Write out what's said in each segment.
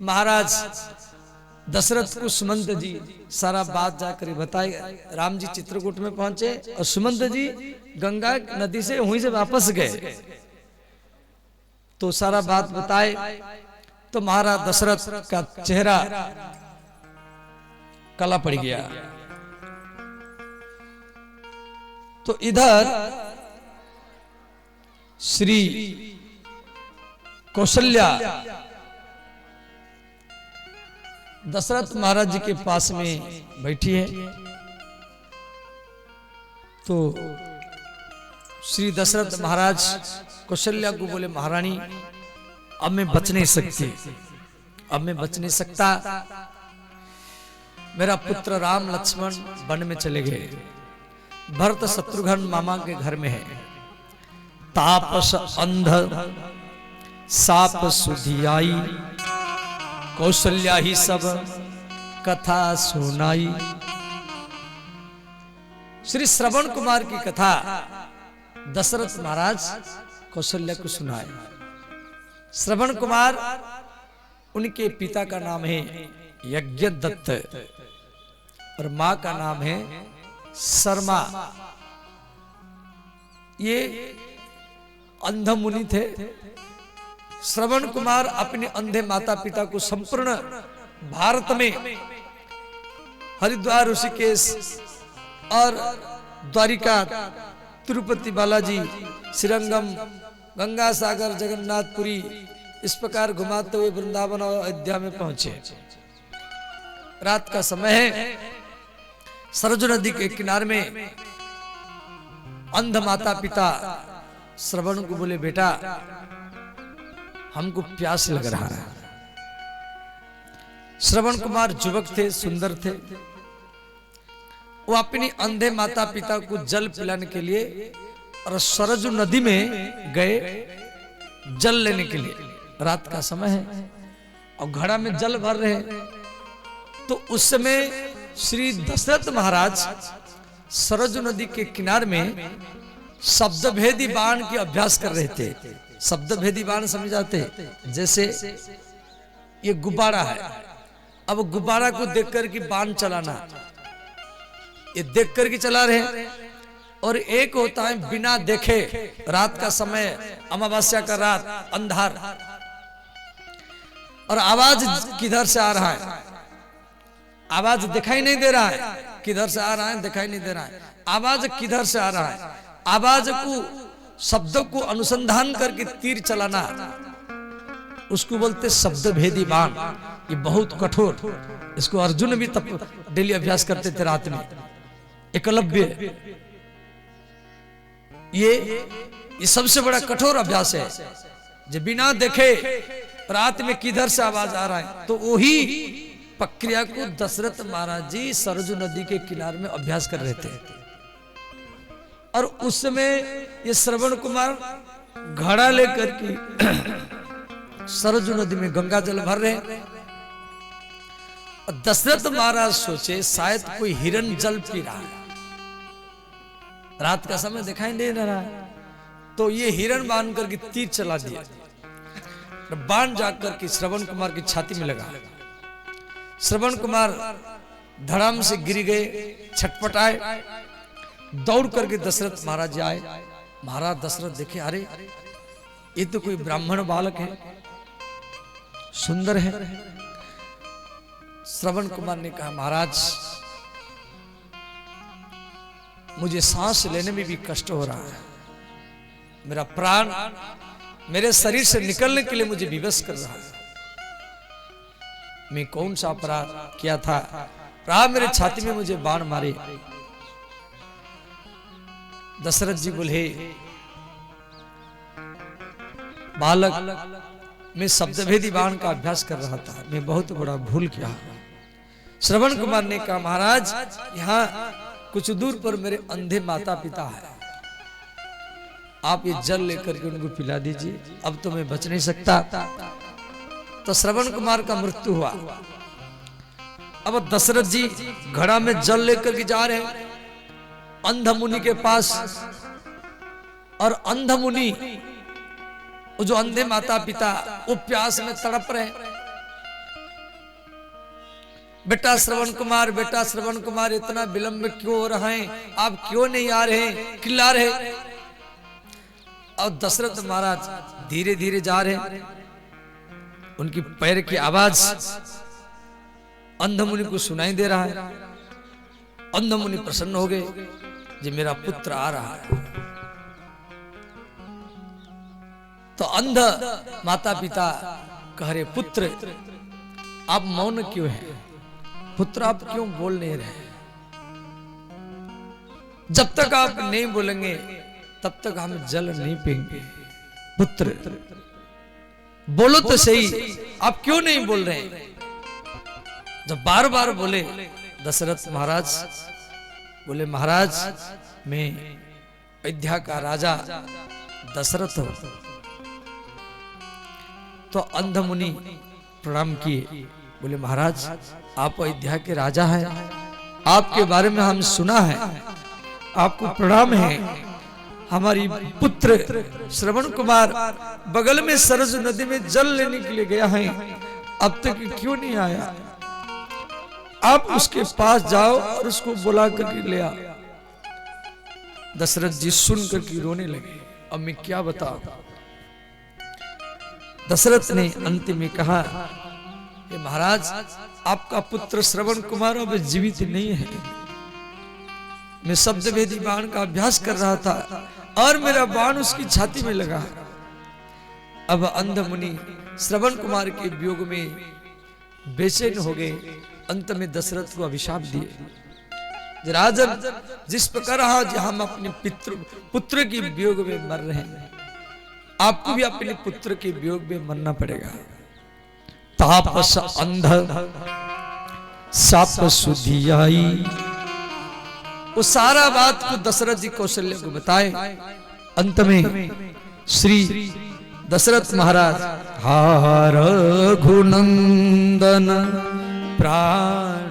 महाराज दशरथ को सुमंत जी सारा बात जाकर बताए। राम जी चित्रकूट में पहुंचे और सुमंत जी गंगा नदी से वहीं से वापस गए तो सारा बात बताए। तो महाराज दशरथ का चेहरा काला पड़ गया। तो इधर श्री कौशल्या दशरथ महाराज जी के पास में बैठी है। तो श्री दशरथ महाराज कौशल्या को बोले, महारानी अब मैं बच नहीं सकती, अब मैं बच नहीं सकता। मेरा पुत्र राम लक्ष्मण वन में चले गए, भरत शत्रुघ्न मामा के घर में है। तापस अंध साप सुधियाई, कौशल्या ही सब कथा सुनाई। श्री श्रवण कुमार की कथा दशरथ महाराज कौशल्या को सुनाए। श्रवण कुमार उनके पिता का नाम है यज्ञदत्त और मां का नाम है शर्मा। ये अंध मुनि थे। श्रवण कुमार अपने अंधे माता पिता को संपूर्ण भारत में हरिद्वार, ऋषिकेश और द्वारिका, तिरुपति बालाजी, श्रीरंगम, गंगा सागर, जगन्नाथपुरी इस प्रकार घुमाते हुए वृंदावन और अयोध्या में पहुंचे। रात का समय है। सरजू नदी के किनारे में अंध माता पिता श्रवण को बोले, बेटा हमको प्यास लग रहा है। श्रवण कुमार युवक थे, सुंदर थे। वो अपनी अंधे माता पिता को जल पिलाने के लिए और सरजू नदी में गए जल लेने के लिए। रात का समय है और घड़ा में जल भर रहे। तो उस समय श्री दशरथ महाराज सरजू नदी के किनारे में शब्द भेदी बाण की अभ्यास कर रहे थे। शब्द भेदी बाण समझ जाते, जैसे ये गुब्बारा है, अब गुब्बारा को देखकर के बाण चलाना, ये देख कर के चला रहे। और एक होता है बिना देखे, रात का समय, अमावस्या का रात, अंधार, और आवाज किधर से आ रहा है, आवाज दिखाई नहीं दे रहा है, किधर से आ रहा है दिखाई नहीं दे रहा है, आवाज किधर से आ रहा है, आवाज को, शब्दों को अनुसंधान करके तीर चलाना, उसको बोलते शब्द भेदी बाण। ये बहुत कठोर, इसको अर्जुन भी डेली अभ्यास करते थे रात में, एकलव्य। ये सबसे बड़ा कठोर अभ्यास है, जो बिना देखे रात में किधर से आवाज आ रहा है। तो वही प्रक्रिया को दशरथ महाराज जी सरजू नदी के किनारे में अभ्यास कर रहे थे। और उस समय ये श्रवण कुमार घड़ा लेकर के सरजू नदी में गंगा जल भर रहे। और दशरथ महाराज सोचे शायद कोई हिरण जल पी रहा है, रात का समय दिखाई नहीं दे रहा है। तो ये हिरण बांध करके तीर चला दिया। बाण जाकर के श्रवण कुमार की छाती में लगा। श्रवण कुमार धड़ाम से गिर गए, छटपटाए, दौड़ करके दशरथ महाराज आए। महाराज दशरथ देखे, अरे ये तो कोई ब्राह्मण बालक है, सुंदर है। श्रवण कुमार ने कहा, महाराज मुझे सांस लेने में भी कष्ट हो रहा है, मेरा प्राण मेरे शरीर से निकलने के लिए मुझे विवश कर रहा है। मैं कौन सा अपराध किया था, राम मेरे छाती में मुझे बाण मारे। दशरथ जी बोले, बालक मैं शब्दभेदी बाण का अभ्यास कर रहा था, मैं बहुत बड़ा भूल किया। श्रवण कुमार ने कहा, महाराज यहाँ कुछ दूर पर मेरे अंधे माता पिता है, आप ये जल लेकर के उनको पिला दीजिए, अब तो मैं बच नहीं सकता। तो श्रवण कुमार का मृत्यु हुआ। अब दशरथ जी घड़ा में जल लेकर के जा रहे हैं अंध मुनि के पास। और अंध मुनि, जो अंधे माता पिता, वो प्यास में तड़प रहे। बेटा श्रवण कुमार इतना विलंब क्यों हो रहा है, आप क्यों नहीं आ रहे, चिल्ला रहे। और दशरथ महाराज धीरे धीरे जा रहे, उनकी पैर की आवाज अंधमुनि को सुनाई दे रहा है। अंधमुनि प्रसन्न हो गए, जी मेरा पुत्र आ रहा है। तो अंध माता पिता कह रहे, पुत्र आप मौन क्यों हैं, पुत्र आप क्यों बोल नहीं रहे, जब तक आप नहीं बोलेंगे तब तक हम जल नहीं पीएंगे। पुत्र बोलो तो सही, आप क्यों नहीं बोल रहे। जब बार बार बोले, दशरथ महाराज बोले, महाराज मैं अयोध्या का राजा दशरथ हूं। तो अंधमुनि प्रणाम किए, बोले महाराज आप अयोध्या के राजा हैं, आपके बारे में हम सुना है, आपको प्रणाम है। हमारी पुत्र श्रवण कुमार बगल में सरजू नदी में जल लेने के लिए गया है, अब तक क्यों नहीं आया, आप उसके पास जाओ और उसको बुला करके ले आ। दशरथ जी सुन करके रोने लगे, अब मैं क्या बताऊं। दशरथ ने अंत में कहा, महाराज आपका पुत्र श्रवण कुमार अब जीवित नहीं है, मैं शब्द भेदी बाण का अभ्यास कर रहा था और मेरा बाण उसकी छाती में लगा। अब अंध मुनि श्रवण कुमार के वियोग में बेचैन हो गए, अंत में दशरथ को अभिशाप दिए, राजन जिस प्रकार आज हम अपने पुत्र के वियोग में मर रहे हैं, आपको भी अपने पुत्र के वियोग में मरना पड़ेगा। तापस अंध साप सुधियाई, वो सारा बात को दशरथ जी कौशल्य को बताए। अंत में श्री दशरथ महाराज, हार रघुनंदन प्राण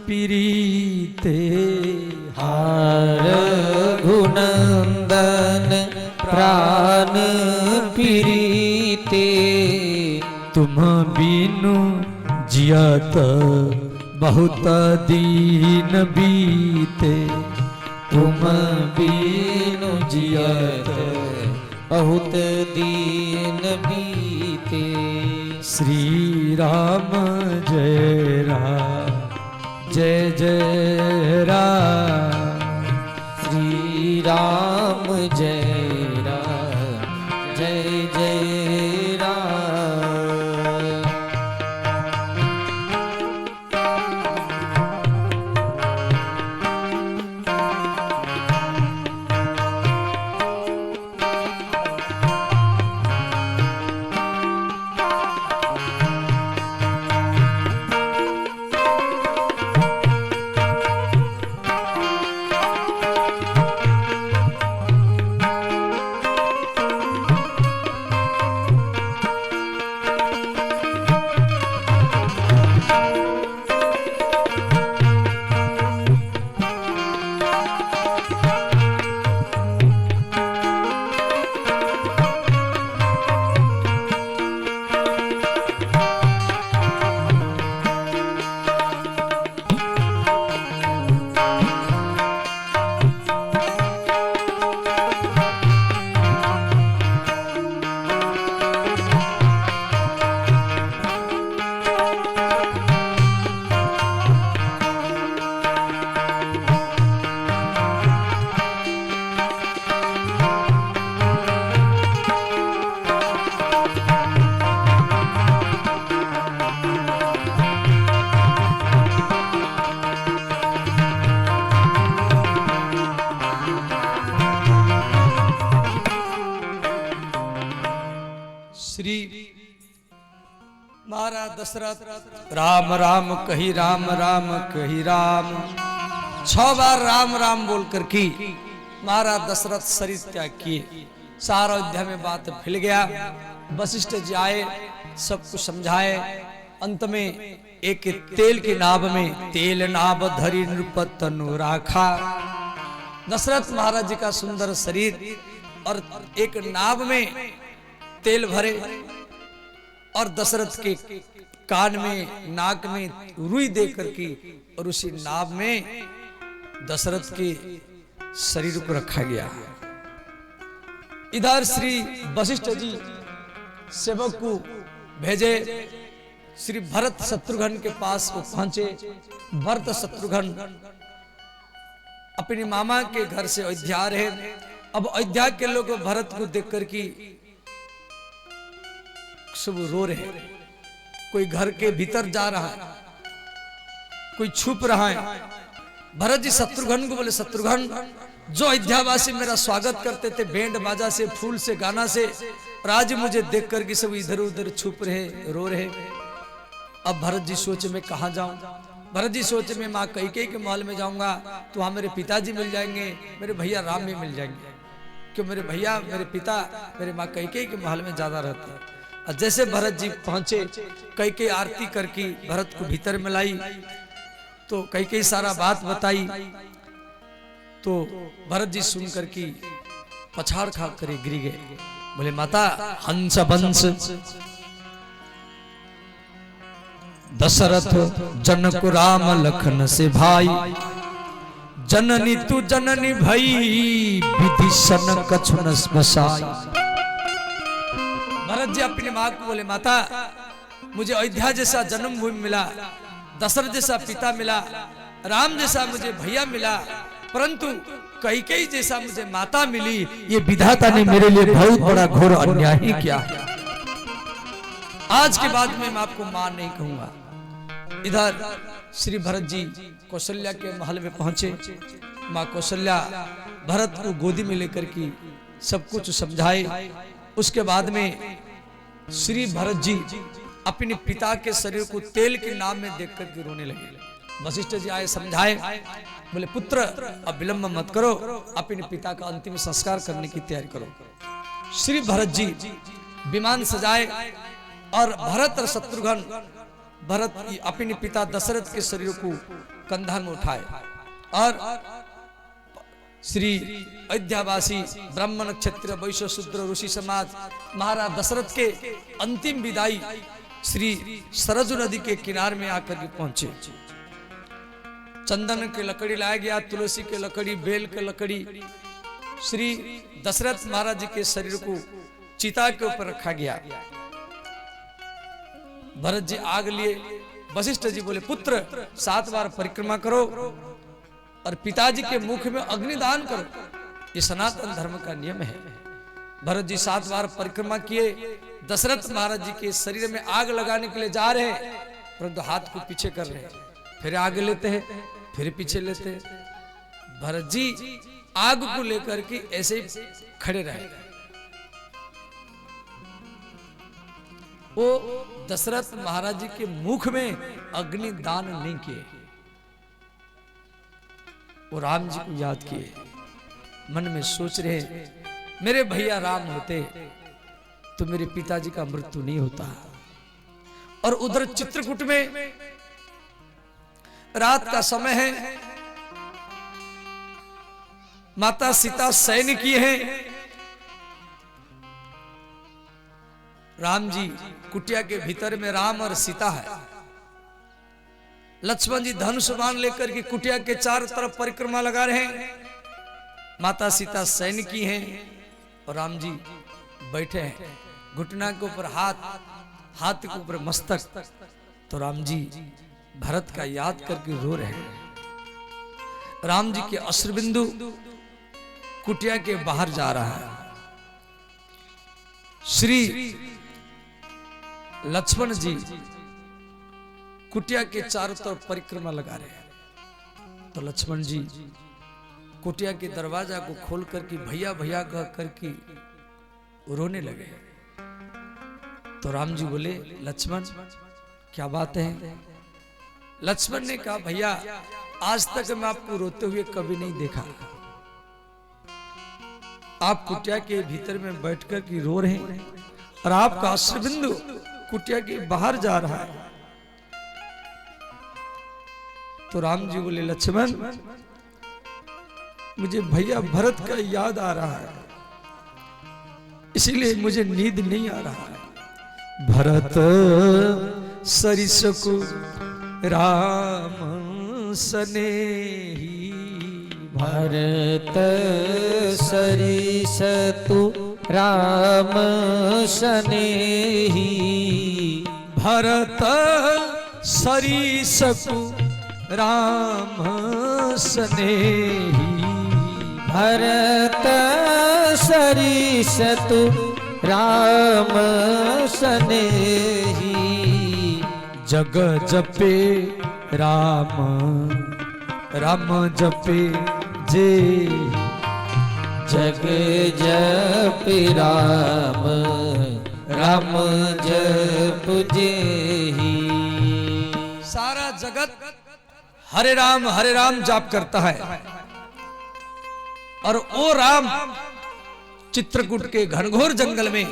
पीरीते, हार रघुनंदन प्राण पीरीते, तुम बिनु जियत बहुत दीन बीते, तुम बिनु जियत बहुत दीन बीते। श्री राम जय राम जय जय राम, श्री राम जय राम जय जय राम। महाराज दशरथ राम राम कही राम राम कही राम 6 बार राम राम बोलकर की महाराज दशरथ शरीर त्याग किए। सारा अयोध्या में बात फैल गया। वशिष्ठ जी आए, सबको समझाए। अंत में एक तेल की नाव में तेल नाव धरी नृपतनु राखा। दशरथ महाराज जी का सुंदर शरीर और एक नाव में तेल भरे और दशरथ के कान में नाक में रुई दे करके और उसी नाभ में दशरथ के शरीर को रखा गया। इधर श्री वशिष्ठ जी सेवक को भेजे, श्री भरत शत्रुघ्न के पास वो पहुंचे। भरत शत्रुघ्न अपने मामा के घर से अयोध्या रहे। अब अयोध्या के लोग भरत को देख कर की सब रो रहे, कोई घर के भीतर जा रहा है, कोई छुप रहा है। भरत जी शत्रुघ्न को बोले, शत्रुघ्न जो अयोध्यावासी मेरा स्वागत करते थे बैंड बाजा से, फूल से, गाना से, और आज मुझे देख कर के सब इधर उधर छुप रहे, रो रहे। अब भरत जी सोचे मैं कहाँ जाऊं। भरत जी सोचे मैं माँ कैकेयी के महल में जाऊंगा तो वहां मेरे पिताजी मिल जाएंगे, मेरे भैया राम भी मिल जाएंगे, क्यों मेरे भैया मेरे पिता मेरे माँ कैकेयी के महल में ज्यादा रहते हैं। और जैसे भरत जी पहुंचे, कैकेयी आरती करके भरत को भीतर में लाई, तो कैकेयी सारा बात बताई। तो भरत जी सुन करके पछाड़ खा कर गिर गए, बोले माता हंस बंस दशरथ जनक राम लखन से भाई, जननी तू जननी भई विभीषण कछु न बसाई। भरत जी अपनी मां को बोले, माता मुझे अयोध्या जैसा जन्मभूमि मिला, दशरथ जैसा पिता मिला, राम जैसा मुझे भैया मिला, परंतु कैकेयी जैसा मुझे माता मिली, ये विधाता ने मेरे लिए बहुत बड़ा घोर अन्याय ही किया है। आज के बाद में मैं आपको मां नहीं कहूंगा। इधर श्री भरत जी कौशल्या के महल में पहुंचे। मां कौशल्या भरत को गोदी में लेकर की सब कुछ समझाए। उसके बाद में श्री भरत जी अपने पिता के शरीर को तेल के नाम में देख करके रोने लगे। वशिष्ठ जी आए, समझाए, बोले पुत्र अब विलंब मत करो, अपने पिता का अंतिम संस्कार करने की तैयारी करो। श्री भरत जी विमान सजाए और भरत और शत्रुघ्न, भरत अपने पिता दशरथ के शरीर को कंधा में उठाए और श्री अयोध्यावासी ब्राह्मण क्षत्रिय वैश्य शूद्र ऋषि समाज महाराज दशरथ के अंतिम विदाई श्री सरजू नदी के किनारे में आकर के पहुंचे। चंदन के लकड़ी लाया गया, तुलसी के लकड़ी, बेल के लकड़ी। श्री दशरथ महाराज जी के शरीर को चिता के ऊपर रखा गया। भरत जी आग लिए। वशिष्ठ जी बोले पुत्र 7 बार परिक्रमा करो और पिताजी के मुख में अग्निदान करो, ये सनातन धर्म का नियम है। भरत जी 7 बार परिक्रमा किए। दशरथ महाराज जी के शरीर में आग लगाने के लिए जा रहे हैं, परंतु हाथ को पीछे कर रहे हैं, फिर आगे लेते हैं, फिर पीछे लेते हैं। भरत जी आग को लेकर के ऐसे ही खड़े रहे। वो दशरथ महाराज जी के मुख में अग्निदान नहीं किए, वो राम जी को याद किए। मन में सोच रहे मेरे भैया राम होते तो मेरे पिताजी का मृत्यु नहीं होता। और उधर चित्रकूट में रात का समय है, माता सीता शयन किए हैं। राम जी कुटिया के भीतर में राम और सीता है। लक्ष्मण जी धनुष बाण लेकर के कुटिया के चारों तरफ परिक्रमा लगा रहे हैं। माता सीता शयन की हैं और राम जी बैठे हैं, घुटना के ऊपर हाथ, हाथ के ऊपर मस्तक। तो राम जी भरत का याद करके रो रहे हैं। राम जी के अश्रुबिंदु कुटिया के बाहर जा रहा है। श्री लक्ष्मण जी कुटिया के चारों तरफ परिक्रमा लगा रहे हैं। तो लक्ष्मण जी कुटिया के दरवाजा को खोल करके भैया भैया कह करके रोने लगे। तो राम जी बोले लक्ष्मण क्या बात है? लक्ष्मण ने कहा भैया आज तक मैं आपको रोते हुए कभी नहीं देखा। आप कुटिया के भीतर में बैठकर के रो रहे हैं और आपका अश्रुबिंदु कुटिया के बाहर जा रहा है। तो राम जी बोले लक्ष्मण मुझे भैया भरत का याद आ रहा है, इसीलिए मुझे नींद नहीं आ रहा है। भरत सरिसकु राम स्नेही। भरत सरिसतु राम स्नेही। भरत सरिसकु राम स्नेही। भरत सरिसतु राम स्नेही। जग जपे राम राम जपे जे। जग जप राम राम जप जेहि। सारा जगत हरे राम जाप करता है और वो राम चित्रकूट के घनघोर जंगल में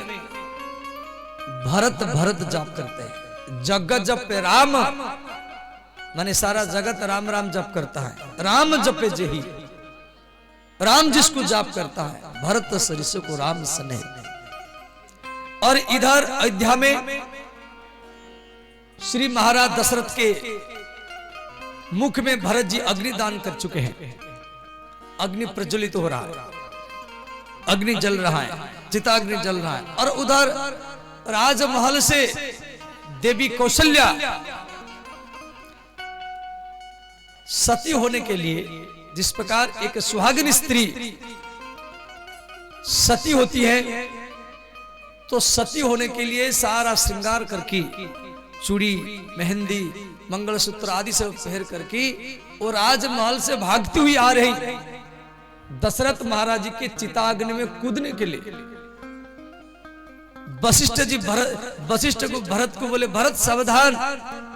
भरत भरत जाप करते हैं। जग जप राम माने सारा जगत राम राम जप करता है। राम जपे जेहि, राम जिसको जाप करता है। भरत सरिस को राम स्नेह। और इधर अयोध्या में श्री महाराज दशरथ के मुख में भरत जी अग्निदान कर चुके हैं। अग्नि प्रज्वलित हो रहा है, अग्नि जल रहा है, चिताग्नि जल रहा है। और उधर राजमहल से देवी कौशल्या सती होने के लिए, जिस प्रकार एक सुहागिन स्त्री सती होती है, तो सती होने के लिए सारा श्रृंगार करके चूड़ी मेहंदी मंगलसूत्र आदि से पहन करके वो राजमहल से भागती हुई आ रही दशरथ महाराज जी के चिताग्नि में कूदने के लिए। वशिष्ठ को भरत को बोले, भरत सावधान,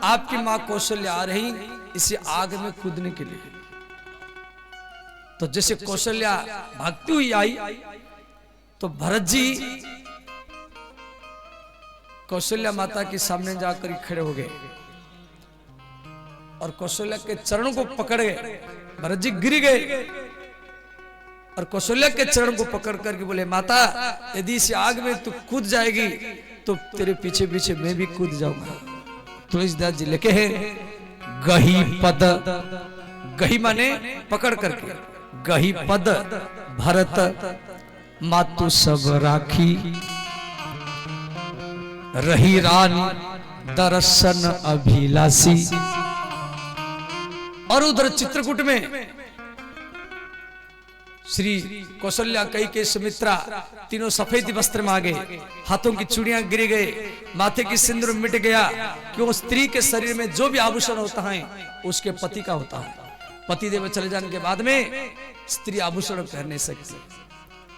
आपकी मां कौशल्या आ रही इसे आग में कूदने के लिए। तो जैसे कौशल्या भागती हुई आई तो भरत जी कौशल्या माता के सामने जाकर खड़े हो गए और कौशल्या के चरणों को पकड़ गए। भरत जी गिर गए और कौशल्या के चरण को पकड़ करके बोले, माता यदि इस आग में तू कूद जाएगी तो तेरे पीछे पीछे मैं भी कूद जाऊंगा। तुलसीदास जी लिखे हैं, गही पद, गही माने पकड़ करके, गही पद भरत मातु सब राखी। रही रानी दर्शन अभिलाषी। और उधर चित्रकूट में श्री कौशल्या कैकेयी सुमित्रा तीनों सफेद वस्त्र में आ गए, हाथों की चूड़ियां गिर गए, माथे की सिंदूर मिट गया। क्यों? स्त्री के शरीर में जो भी आभूषण होता है उसके पति का होता है। पति देव चले जाने के बाद में स्त्री आभूषण पहन नहीं सकती।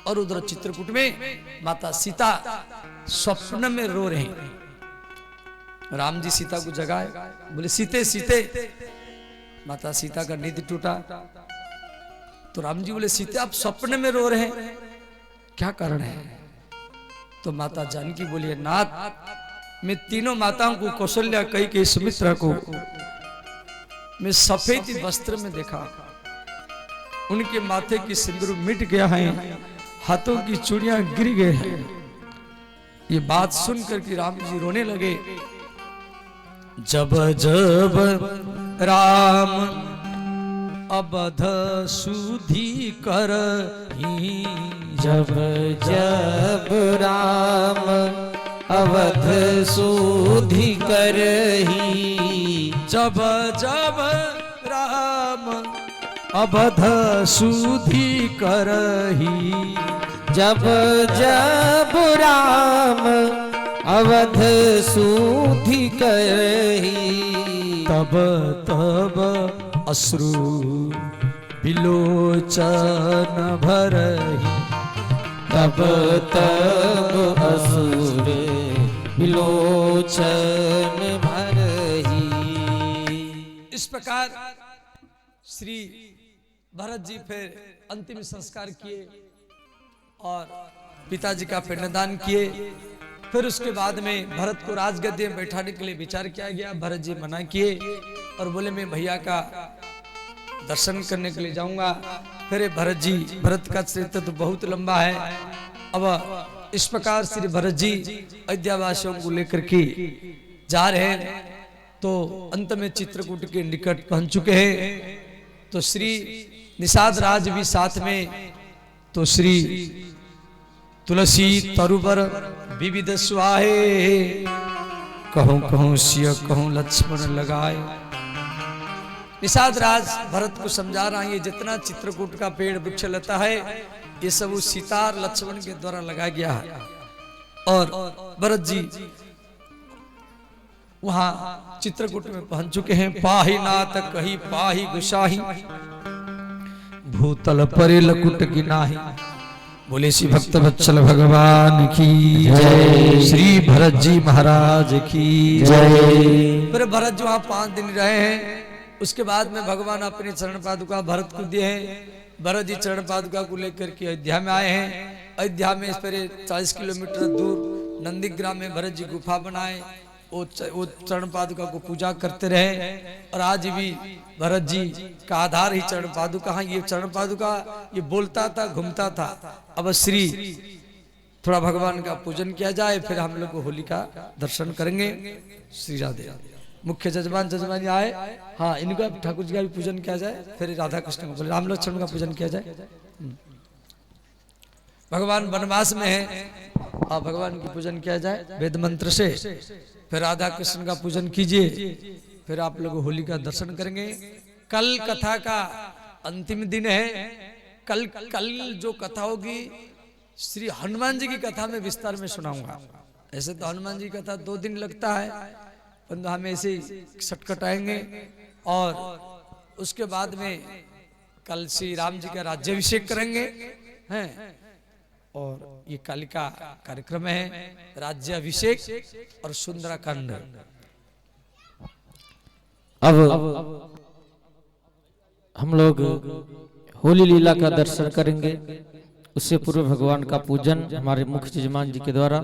और उधर चित्रकूट में माता सीता स्वप्न में रो रहे हैं। राम जी सीता को जगाए, बोले सीते सीते। माता सीता का नींद टूटा तो राम जी बोले, सीते आप स्वप्न में रो रहे हैं, क्या कारण है? तो माता जानकी बोली, नाथ मैं तीनों माताओं को, कौशल्या कैकेयी सुमित्रा को मैं सफेद वस्त्र में देखा। उनके माथे की सिंदूर मिट गया है, हाथों की चूड़ियां गिर गए हैं। ये बात सुनकर के राम जी रोने लगे। जब जब राम अबध सुधि करहि। जब जब राम अवध सुधि करहि। जब जब राम अबध सुधि करहि। जब जब राम अवध सुधि करहि। तब तब अश्रु विलोचन भरहि। तब तब असुर विलोचन भरहि। इस प्रकार श्री भरत जी फिर अंतिम संस्कार किए और पिताजी का पिंडदान किए। फिर उसके बाद में भरत को राजगद्दी में बैठाने के लिए विचार किया गया। भरत जी मना किए और बोले, मैं भैया का दर्शन करने के लिए जाऊंगा। फिर भरत का चरित्र तो बहुत लंबा है। अब इस प्रकार श्री भरत जी अयोध्या वासियों को लेकर के जा रहे हैं तो अंत में चित्रकूट के निकट पहुंच चुके हैं। तो श्री निषाद राज भी साथ में, तो श्री तुलसी तरुबर विविध सुहाए, कहूं कहूं सिय कहूं लक्ष्मण लगाए। निषाद राज भरत को समझा रहा है ये जितना चित्रकूट का पेड़ वृक्ष लता है ये सब उस सीता और लक्ष्मण के द्वारा लगाया गया है। और भरत जी वहां चित्रकूट में पहुंच चुके हैं। पाही नाथ कही पाही गुसाही, भूतल परे लकुट की नाही। बोले श्री भक्त वत्सल भगवान की जय, श्री भरत जी महाराज की जय। फिर भरत जो वहां 5 दिन रहे हैं, उसके बाद में भगवान अपने चरण पादुका भरत को दिए हैं। भरत जी चरण पादुका को लेकर के अयोध्या में आए हैं। अयोध्या में इस पर 40 किलोमीटर दूर नंदीग्राम में भरत जी गुफा बनाए, वो चरण पादुका को पूजा करते रहे। और आज भी भरत जी का आधार ही चरण पादुका है। ये चरण पादुका ये बोलता था, घूमता था। अब श्री थोड़ा भगवान का पूजन किया जाए, फिर हम लोग को होली का दर्शन करेंगे। श्री राधे। मुख्य जजमान जजमान आए, हाँ इनका ठाकुर जी का भी पूजन किया जाए, फिर राधा कृष्ण का, राम लक्ष्मण का पूजन किया जाए। भगवान वनवास में है, हाँ भगवान की पूजन किया जाए वेद मंत्र से। फिर राधा कृष्ण का पूजन कीजिए, फिर आप लोग होली का दर्शन करेंगे। कल कथा का अंतिम दिन है। कल जो कथा होगी श्री हनुमान जी की कथा में विस्तार में सुनाऊंगा। ऐसे तो हनुमान जी की कथा 2 दिन लगता है, परंतु हम ऐसे ही सटकटाएंगे। और उसके बाद में कल श्री राम जी का राज्याभिषेक करेंगे हैं। और ये कल का कार्यक्रम है, राज्याभिषेक और सुंदराकांड। अब हम लोग होली लीला का दर्शन करेंगे। उससे पूर्व भगवान का पूजन हमारे मुख्य यजमान जी के द्वारा।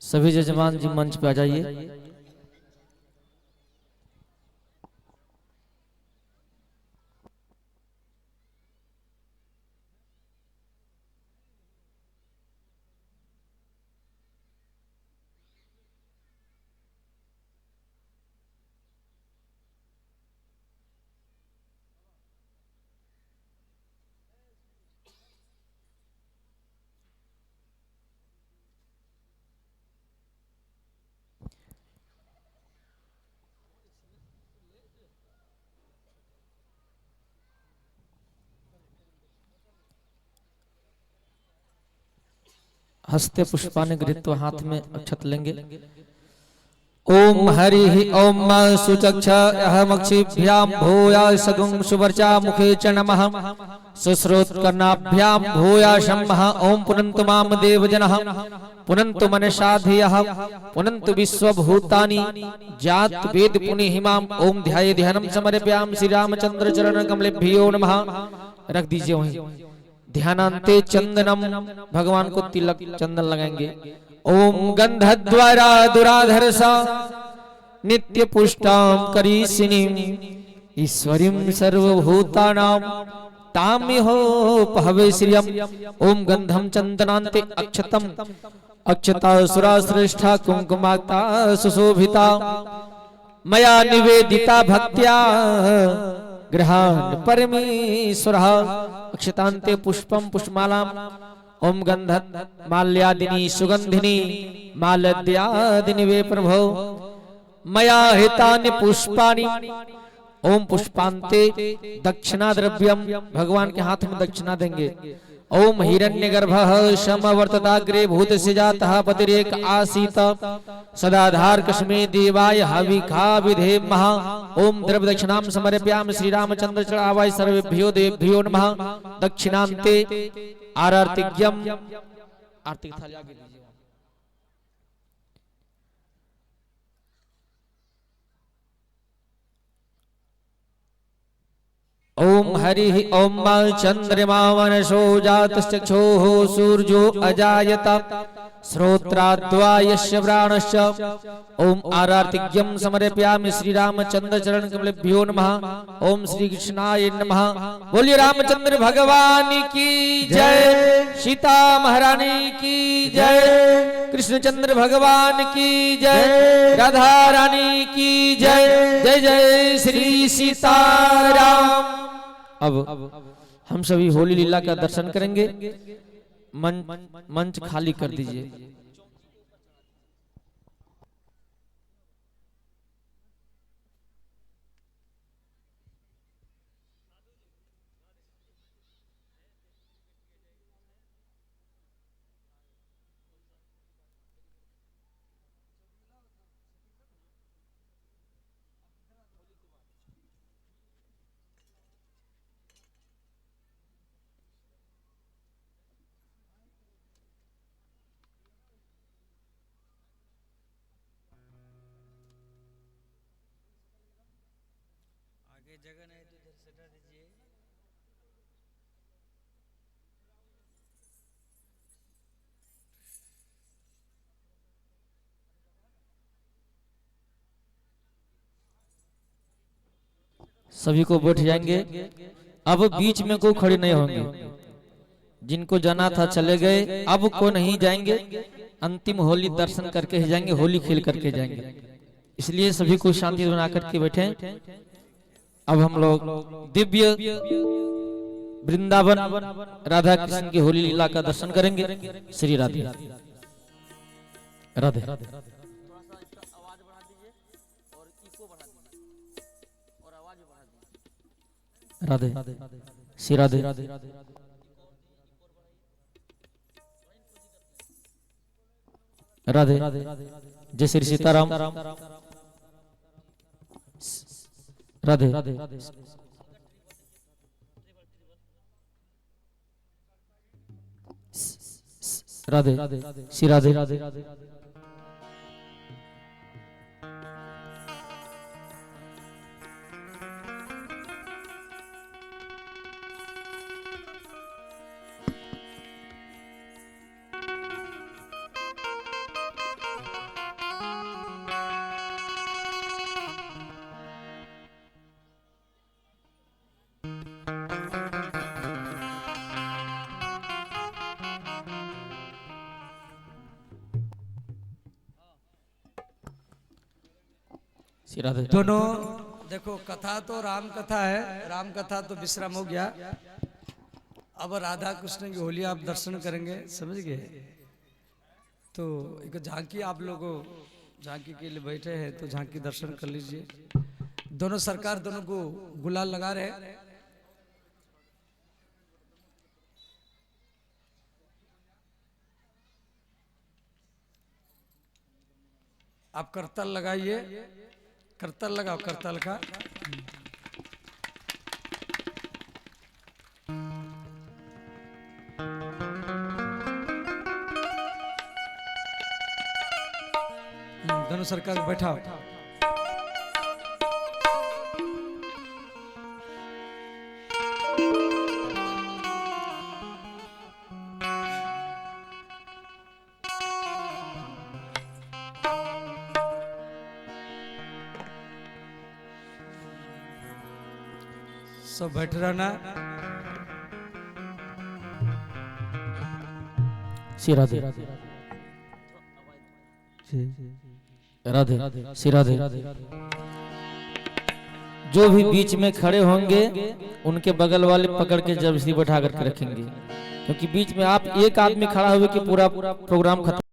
सभी यजमान जी मंच पे आ जाइए। हस्ते पुष्पानि गृहीत्वा हाथ में अक्षत लेंगे। ओम हरि ओम सुचक्ष अहमक्षिभ्यां भूया सगुं सुवर्चा मुखे च नमः। सुश्रोत्कर्णाभ्यां भूयाशं ओम पुनन्तु माम देवजनः। पुनन्तु मनसाधियः पुनन्तु विश्वभूतानि जात वेद पुनिहिमां। ओम ध्याये ध्यानं समर्पयामि श्री रामचंद्र चरण कमलेभ्यो नमः। रख दीजिए वहीं। ध्यानांते चंदनम, भगवान को तिलक चंदन लगाएंगे। ओम गंधद्वारा दुराधरसा नित्य पुष्टाम करीसिनीम ईश्वरीम सर्वभूतानां ताम्यो पहवे श्रियम। ओम गंधम चंदनांते अक्षतम अक्षता सुरा श्रेष्ठा कुंकुमाक्ता सुशोभिता मया निवेदिता भक्त्या गृहान परमेश्वरः। अक्षतांते पुष्पम पुष्पमालाम। ओम गंधत् माल्यादिनी सुगंधिनी मालद्यादिनी वे प्रभो मया हितानि पुष्पाणि। ओम पुष्पांते दक्षिणा द्रव्यम, भगवान के हाथ में दक्षिणा देंगे। ओम हिरण्यगर्भः समवर्तताग्रे भूतस्य जातः पतिरेक आसीत सदाधार कस्मै देवाय हविखा विधेमः। ओम द्रव्य दक्षिणां समर्पयामि श्री रामचंद्र चढ़ावाय सर्वेभ्यो देवभ्यो नमः। दक्षिणांते आरतिज्ञम, आरती थाली आगे लीजिए। ओम हरि ओम चंद्रमा मनसो जातश्चक्षुः सूर्यो अजायत श्रोत्राद्वा यस्य प्राणस्य ओम आरार्तिज्ञं समर्पयामि श्री रामचंद्र चरण कमलेभ्यो नमः। ओम श्री कृष्णाय नमः। बोलिए रामचंद्र भगवान की जय, सीता महारानी की जय, कृष्णचंद्र भगवान की जय, राधा रानी की जय। जय जय श्री सीताराम। अब हम सभी होली लीला का दर्शन करेंगे। मंच खाली कर दीजिए। जगह नहीं तो इधर से हटा दीजिए। सभी को बैठ जाएंगे। अब बीच में कोई खड़े नहीं होंगे। जिनको जाना था चले गए, अब को नहीं जाएंगे। अंतिम होली दर्शन करके ही जाएंगे, होली खेल करके जाएंगे। इसलिए सभी को शांति बना करके बैठे। अब हम लोग दिव्य वृंदावन राधा कृष्ण की होली लीला का दर्शन करेंगे। श्री राधे राधे राधे श्री राधे राधे जय श्री सीताराम। राधे राधे श्री राधे दोनों देखो, कथा तो राम कथा है, राम कथा तो विश्राम हो गया। अब राधा कृष्ण की होली आप दर्शन करेंगे, समझ गए। तो एक झांकी, आप लोग झांकी के लिए बैठे हैं तो झांकी दर्शन कर लीजिए। दोनों सरकार दोनों को गुलाल लगा रहे हैं। आप करतल लगाइए, करतल लगाओ, करतल का। दोनों सरकार बैठाओ। सब बैठ रहना। श्री राधे राधे श्री राधे। जो भी बीच में खड़े होंगे उनके बगल वाले पकड़ के जबरदस्ती बैठा करके रखेंगे, क्योंकि बीच में आप एक आदमी खड़ा हुए कि पूरा प्रोग्राम खत्म।